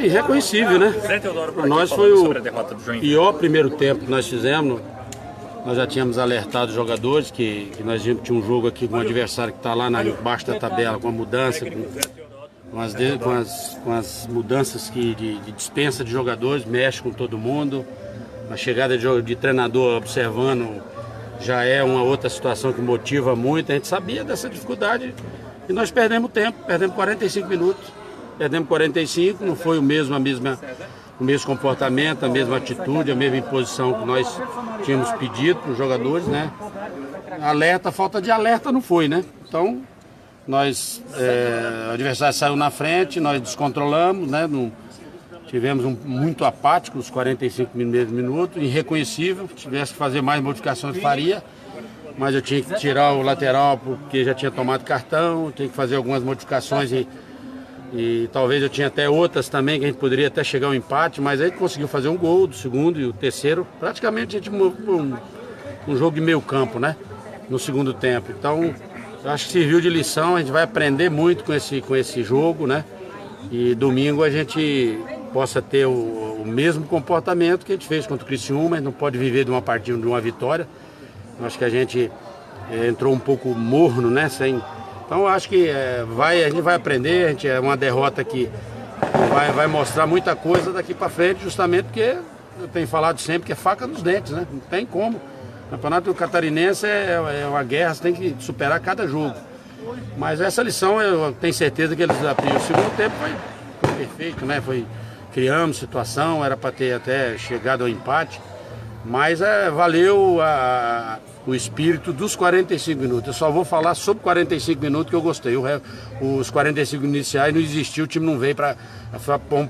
irreconhecível, né? Zé Teodoro, Para nós foi o sobre a derrota do Joinville. pior primeiro tempo que nós fizemos. Nós já tínhamos alertado os jogadores que nós tinha um jogo aqui com um adversário que está lá embaixo da tabela, com a mudança, com as mudanças de dispensa de jogadores, mexe com todo mundo. A chegada de treinador observando já é uma outra situação que motiva muito. A gente sabia dessa dificuldade e nós perdemos tempo, perdemos 45 minutos. Perdemos 45, não foi o mesmo comportamento, a mesma atitude, a mesma imposição que nós tínhamos pedido para os jogadores, né? Falta de alerta não foi, né? Então, o adversário saiu na frente, nós descontrolamos, né? Tivemos muito apático os 45 primeiros minutos, irreconhecível. Se tivesse que fazer mais modificações, faria. Mas eu tinha que tirar o lateral porque já tinha tomado cartão, tinha que fazer algumas modificações e talvez eu tinha até outras também que a gente poderia até chegar ao empate, mas aí conseguiu fazer um gol do segundo e o terceiro. Praticamente a gente um jogo de meio campo, né? No segundo tempo. Então, eu acho que serviu de lição, a gente vai aprender muito com esse jogo, né? E domingo a gente possa ter o mesmo comportamento que a gente fez contra o Criciúma. A gente não pode viver de uma partida, de uma vitória. Eu acho que a gente entrou um pouco morno, né? Então eu acho que a gente vai aprender, é uma derrota que vai mostrar muita coisa daqui para frente, justamente porque eu tenho falado sempre que é faca nos dentes, né? Não tem como. O Campeonato Catarinense é uma guerra, você tem que superar cada jogo. Mas essa lição eu tenho certeza que eles aprenderam. O segundo tempo foi perfeito, né? Criamos situação, era para ter até chegado ao empate, mas valeu o espírito dos 45 minutos. Eu só vou falar sobre 45 minutos que eu gostei. Os 45 iniciais não existiu, o time não veio para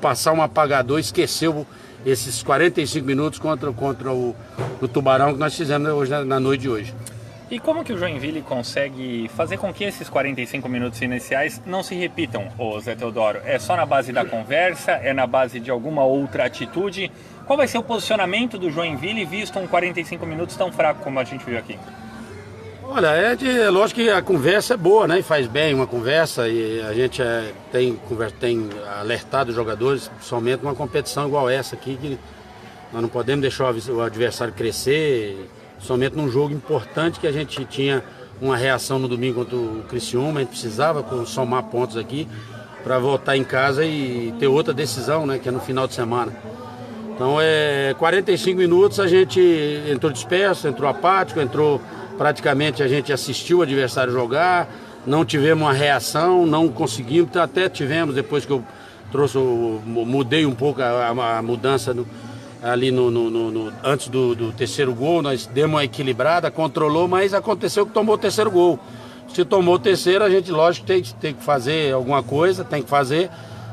passar um apagador, esqueceu esses 45 minutos contra o Tubarão que nós fizemos hoje, na noite de hoje. E como que o Joinville consegue fazer com que esses 45 minutos iniciais não se repitam, ô Zé Teodoro? É só na base da conversa? É na base de alguma outra atitude? Qual vai ser o posicionamento do Joinville visto um 45 minutos tão fraco como a gente viu aqui? Olha, é lógico que a conversa é boa, né? E faz bem uma conversa e a gente tem alertado os jogadores, somente numa competição igual essa aqui, que nós não podemos deixar o adversário crescer, somente num jogo importante que a gente tinha uma reação no domingo contra o Criciúma, a gente precisava somar pontos aqui para voltar em casa e ter outra decisão, né? Que é no final de semana. Então 45 minutos a gente entrou disperso, entrou apático, praticamente a gente assistiu o adversário jogar, não tivemos uma reação, não conseguimos, até tivemos depois que eu mudei um pouco a mudança ali antes do terceiro gol, nós demos uma equilibrada, controlou, mas aconteceu que tomou o terceiro gol. Se tomou o terceiro, a gente lógico tem que fazer alguma coisa, tem que fazer.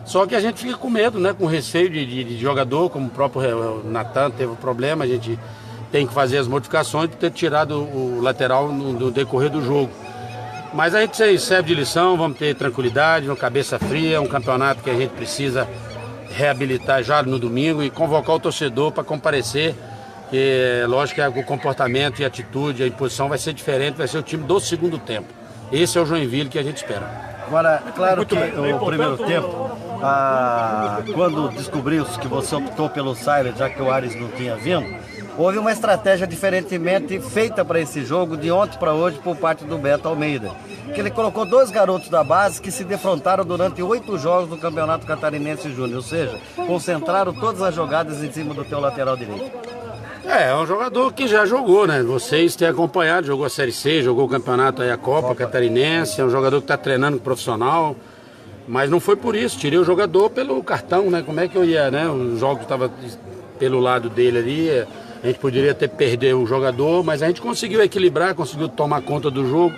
Só que a gente fica com medo, né? Com receio de jogador, como o próprio Natan teve um problema, a gente tem que fazer as modificações de ter tirado o lateral no decorrer do jogo. Mas a gente serve de lição, vamos ter tranquilidade, uma cabeça fria, um campeonato que a gente precisa reabilitar já no domingo e convocar o torcedor para comparecer. Que, lógico que o comportamento e a atitude, a imposição vai ser diferente, vai ser o time do segundo tempo. Esse é o Joinville que a gente espera. Agora, claro que o primeiro tempo, quando descobriu-se que você optou pelo Siler, já que o Ares não tinha vindo, houve uma estratégia diferentemente feita para esse jogo, de ontem para hoje, por parte do Beto Almeida. Que ele colocou 2 garotos da base que se defrontaram durante 8 jogos do Campeonato Catarinense Júnior, ou seja, concentraram todas as jogadas em cima do teu lateral direito. É um jogador que já jogou, né? Vocês têm acompanhado, jogou a Série C, jogou o campeonato aí, a Copa Catarinense, é um jogador que está treinando com profissional, mas não foi por isso, tirei o jogador pelo cartão, né? Como é que eu ia, né? O jogo estava pelo lado dele ali, a gente poderia até perder o jogador, mas a gente conseguiu equilibrar, conseguiu tomar conta do jogo,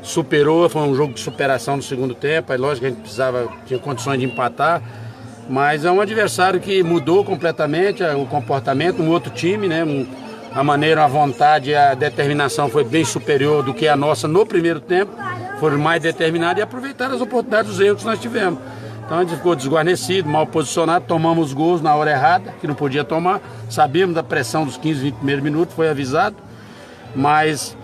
superou, foi um jogo de superação no segundo tempo, aí lógico que a gente tinha condições de empatar, mas é um adversário que mudou completamente o comportamento, um outro time, né? A maneira, a vontade, a determinação foi bem superior do que a nossa no primeiro tempo, foram mais determinados e aproveitaram as oportunidades dos erros que nós tivemos. Então a gente ficou desguarnecido, mal posicionado, tomamos gols na hora errada, que não podia tomar, sabíamos da pressão dos 15, 20 primeiros minutos, foi avisado, mas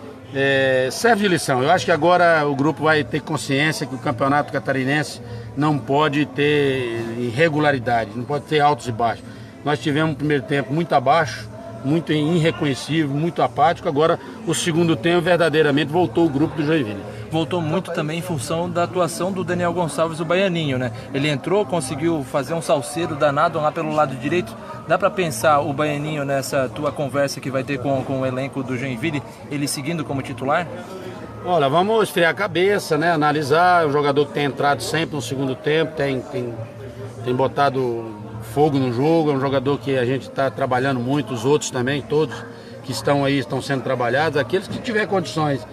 serve de lição. Eu acho que agora o grupo vai ter consciência que o Campeonato Catarinense não pode ter irregularidade, não pode ter altos e baixos. Nós tivemos um primeiro tempo muito abaixo, muito irreconhecível, muito apático. Agora o segundo tempo verdadeiramente voltou o grupo do Joinville. Voltou muito também em função da atuação do Daniel Gonçalves, o baianinho, né? Ele entrou, conseguiu fazer um salseiro danado lá pelo lado direito. Dá para pensar o baianinho nessa tua conversa que vai ter com o elenco do Joinville, ele seguindo como titular? Olha, vamos esfriar a cabeça, né? Analisar. O jogador que tem entrado sempre no segundo tempo, tem botado fogo no jogo. É um jogador que a gente está trabalhando muito, os outros também, todos que estão aí estão sendo trabalhados. Aqueles que tiver condições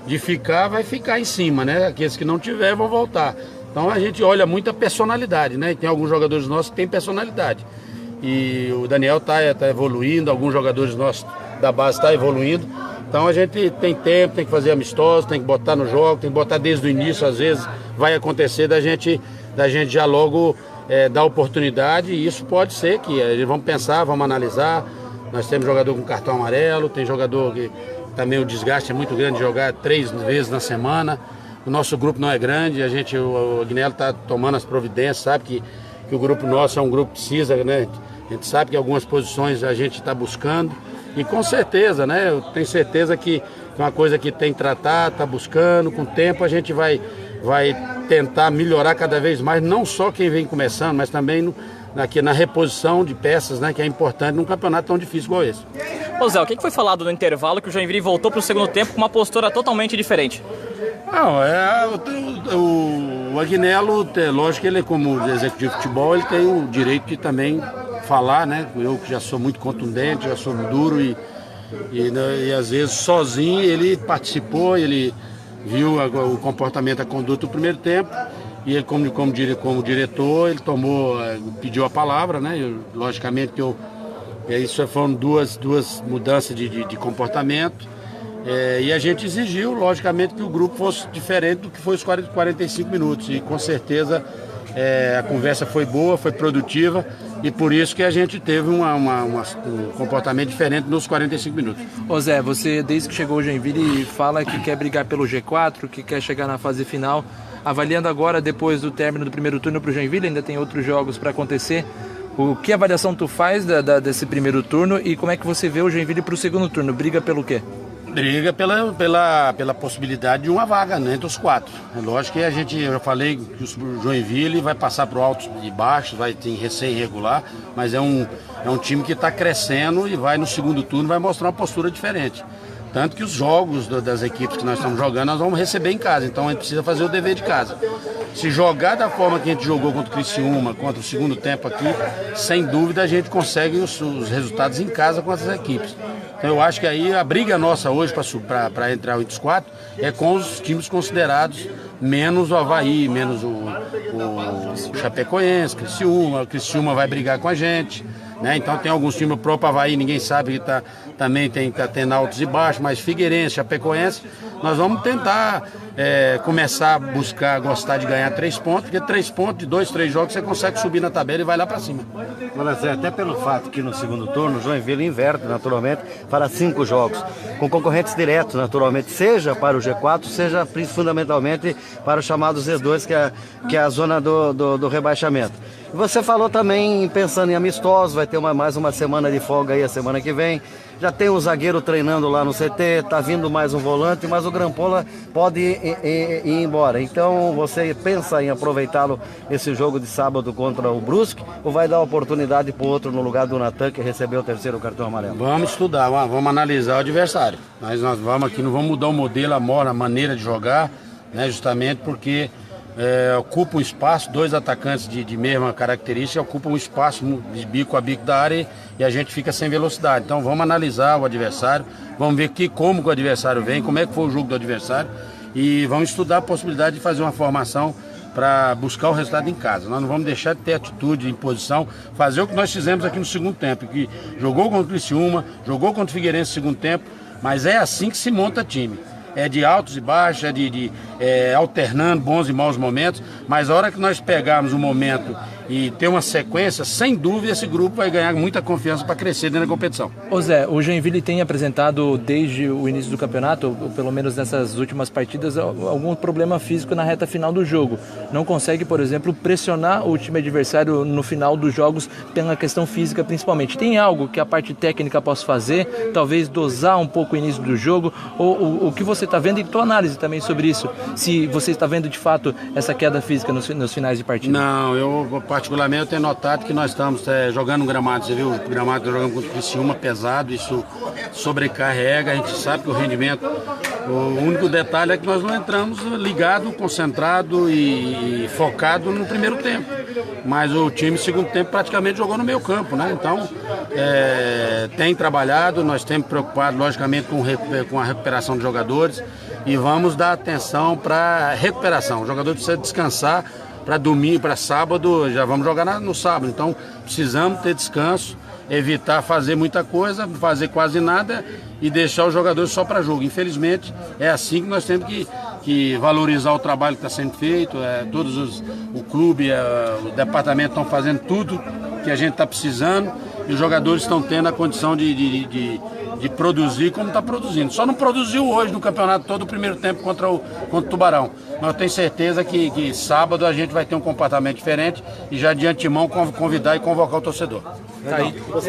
de ficar, vai ficar em cima, né? Aqueles que não tiver, vão voltar. Então a gente olha muito a personalidade, né? E tem alguns jogadores nossos que têm personalidade. E o Daniel tá evoluindo, alguns jogadores nossos da base estão evoluindo. Então a gente tem tempo, tem que fazer amistosos, tem que botar no jogo, tem que botar desde o início. Às vezes vai acontecer da gente já logo dar oportunidade, e isso pode ser que vamos pensar, vamos analisar. Nós temos jogador com cartão amarelo, tem jogador que também o desgaste é muito grande de jogar 3 vezes na semana. O nosso grupo não é grande, o Agnello está tomando as providências, sabe que o grupo nosso é um grupo que precisa, né? A gente sabe que algumas posições a gente está buscando, e com certeza, né? Eu tenho certeza que é uma coisa que tem que tratar, está buscando, com o tempo a gente vai tentar melhorar cada vez mais, não só quem vem começando, mas também na reposição de peças, né? Que é importante num campeonato tão difícil igual esse. Ô Zé, o que foi falado no intervalo que o Joinville voltou para o segundo tempo com uma postura totalmente diferente? Não, o Agnello, lógico que ele, como executivo de futebol, ele tem o direito de também falar, né? Eu que já sou muito contundente, já sou duro e às vezes sozinho ele participou, ele viu o comportamento, a conduta do primeiro tempo, e ele como diretor, ele pediu a palavra, né? Logicamente que isso foram duas mudanças de comportamento. E a gente exigiu, logicamente, que o grupo fosse diferente do que foi os 45 minutos. E com certeza a conversa foi boa, foi produtiva, e por isso que a gente teve um comportamento diferente nos 45 minutos. Ô Zé, você desde que chegou o Joinville fala que quer brigar pelo G4, que quer chegar na fase final. Avaliando agora, depois do término do primeiro turno para o Joinville, ainda tem outros jogos para acontecer. Que avaliação tu faz desse primeiro turno, e como é que você vê o Joinville para o segundo turno? Briga pelo quê? Briga pela possibilidade de uma vaga, né, entre os 4. É lógico que eu já falei que o Joinville vai passar para o altos e baixos, vai ter recém-regular, mas é um time que está crescendo e vai no segundo turno, vai mostrar uma postura diferente. Tanto que os jogos das equipes que nós estamos jogando, nós vamos receber em casa, então a gente precisa fazer o dever de casa. Se jogar da forma que a gente jogou contra o Criciúma, contra o segundo tempo aqui, sem dúvida a gente consegue os resultados em casa com essas equipes. Então eu acho que aí a briga nossa hoje para entrar entre os 4 é com os times considerados, menos o Avaí, menos o Chapecoense, o Criciúma vai brigar com a gente, né? Então tem alguns times, o próprio Avaí, ninguém sabe que também está tendo altos e baixos, mas Figueirense, Chapecoense, nós vamos tentar começar a gostar de ganhar 3 pontos, porque 3 pontos de 2, 3 jogos você consegue subir na tabela e vai lá para cima. Olha, Zé, até pelo fato que no segundo turno o Joinville inverte naturalmente para 5 jogos, com concorrentes diretos naturalmente, seja para o G4, seja fundamentalmente para o chamado Z2, que é a zona do rebaixamento. E você falou também, pensando em amistosos, vai ter mais uma semana de folga aí a semana que vem. Já tem um zagueiro treinando lá no CT, tá vindo mais um volante, mas o Grampola pode ir embora. Então você pensa em aproveitá-lo esse jogo de sábado contra o Brusque, ou vai dar oportunidade para o outro no lugar do Natan, que recebeu o 3º cartão amarelo? Vamos estudar, vamos analisar o adversário. Mas nós vamos aqui, não vamos mudar o modelo, a maneira de jogar, né, justamente porque ocupa um espaço, 2 atacantes de mesma característica ocupam um espaço de bico a bico da área, e a gente fica sem velocidade. Então vamos analisar o adversário, vamos ver como que o adversário vem, como é que foi o jogo do adversário, e vamos estudar a possibilidade de fazer uma formação para buscar o resultado em casa. Nós não vamos deixar de ter atitude, imposição, fazer o que nós fizemos aqui no segundo tempo, que jogou contra o Criciúma, jogou contra o Figueirense no segundo tempo, mas é assim que se monta time. É de altos e baixos, alternando bons e maus momentos, mas a hora que nós pegarmos o momento e ter uma sequência, sem dúvida esse grupo vai ganhar muita confiança para crescer dentro da competição. Ô Zé, o Joinville tem apresentado desde o início do campeonato, ou pelo menos nessas últimas partidas, algum problema físico na reta final do jogo. não consegue, por exemplo, pressionar o time adversário no final dos jogos pela questão física principalmente. Tem algo que a parte técnica possa fazer, talvez dosar um pouco o início do jogo, ou o que você está vendo e tua análise também sobre isso, se você está vendo de fato essa queda física nos finais de partida? Não, eu particularmente tenho notado que nós estamos jogando um gramado, você viu, o gramado que nós jogamos contra o Criciúma pesado, isso sobrecarrega, a gente sabe que o rendimento, o único detalhe é que nós não entramos ligado, concentrado e focado no primeiro tempo, mas o time segundo tempo praticamente jogou no meio campo, né? Então tem trabalhado, nós temos preocupado logicamente com a recuperação dos jogadores e vamos dar atenção para a recuperação. O jogador precisa descansar para domingo, para sábado, já vamos jogar no sábado, então precisamos ter descanso, evitar fazer muita coisa, fazer quase nada e deixar os jogadores só para jogo. Infelizmente é assim que nós temos que valorizar o trabalho que está sendo feito, o clube, o departamento estão fazendo tudo que a gente está precisando e os jogadores estão tendo a condição de produzir como está produzindo. Só não produziu hoje no campeonato todo o primeiro tempo contra o Tubarão. Mas eu tenho certeza que sábado a gente vai ter um comportamento diferente e já de antemão convidar e convocar o torcedor.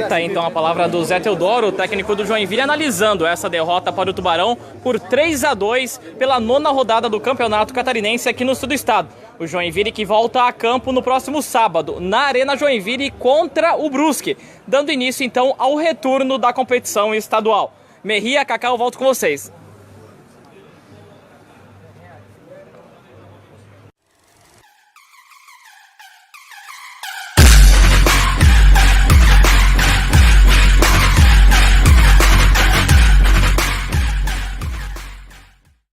Tá aí então a palavra do Zé Teodoro, técnico do Joinville, analisando essa derrota para o Tubarão por 3-2 pela 9ª rodada do Campeonato Catarinense aqui no sul do estado. O Joinville que volta a campo no próximo sábado, na Arena Joinville contra o Brusque, dando início então ao retorno da competição estadual. Merria, Cacau, volto com vocês.